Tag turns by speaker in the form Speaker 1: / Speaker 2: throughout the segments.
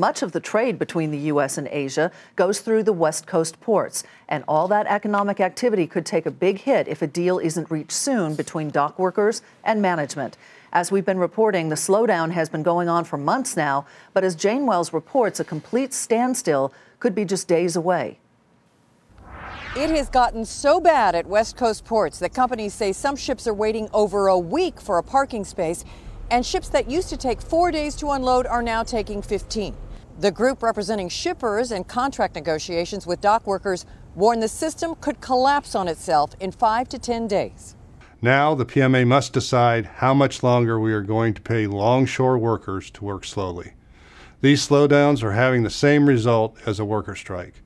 Speaker 1: Much of the trade between the U.S. and Asia goes through the West Coast ports, and all that economic activity could take a big hit if a deal isn't reached soon between dock workers and management. As we've been reporting, the slowdown has been going on for months now, but as Jane Wells reports, a complete standstill could be just days away.
Speaker 2: It has gotten so bad at West Coast ports that companies say some ships are waiting over a week for a parking space, and ships that used to take 4 days to unload are now taking 15. The group representing shippers and contract negotiations with dock workers warned the system could collapse on itself in 5 to 10 days.
Speaker 3: Now the PMA must decide how much longer we are going to pay longshore workers to work slowly. These slowdowns are having the same result as a worker strike,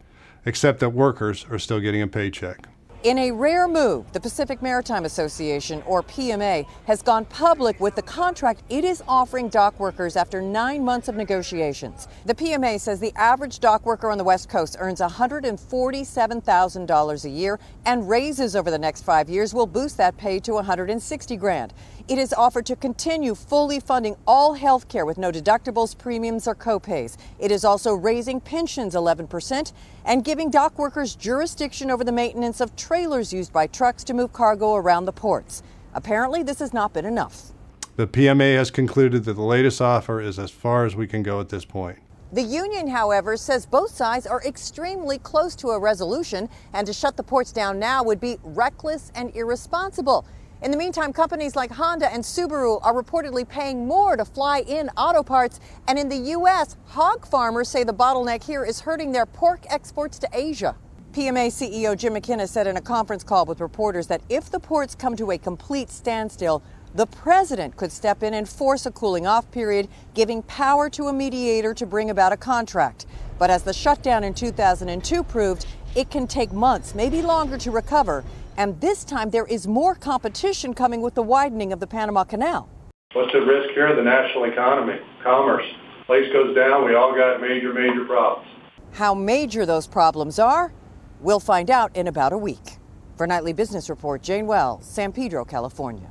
Speaker 3: except that workers are still getting a paycheck.
Speaker 2: In a rare move, the Pacific Maritime Association, or PMA, has gone public with the contract it is offering dock workers after 9 months of negotiations. The PMA says the average dock worker on the West Coast earns $147,000 a year, and raises over the next 5 years will boost that pay to $160,000. It is offered to continue fully funding all health care with no deductibles, premiums, or copays. It is also raising pensions 11% and giving dock workers jurisdiction over the maintenance of trailers used by trucks to move cargo around the ports. Apparently, this has not been enough.
Speaker 3: The PMA has concluded that the latest offer is as far as we can go at this point.
Speaker 2: The union, however, says both sides are extremely close to a resolution, and to shut the ports down now would be reckless and irresponsible. In the meantime, companies like Honda and Subaru are reportedly paying more to fly in auto parts. And in the U.S., hog farmers say the bottleneck here is hurting their pork exports to Asia. PMA CEO Jim McKenna said in a conference call with reporters that if the ports come to a complete standstill, the president could step in and force a cooling off period, giving power to a mediator to bring about a contract. But as the shutdown in 2002 proved, it can take months, maybe longer, to recover. And this time there is more competition coming with the widening of the Panama Canal.
Speaker 4: What's at risk here? The national economy, commerce. Place goes down, we all got major problems.
Speaker 2: How major those problems are, we'll find out in about a week. For Nightly Business Report, Jane Wells, San Pedro, California.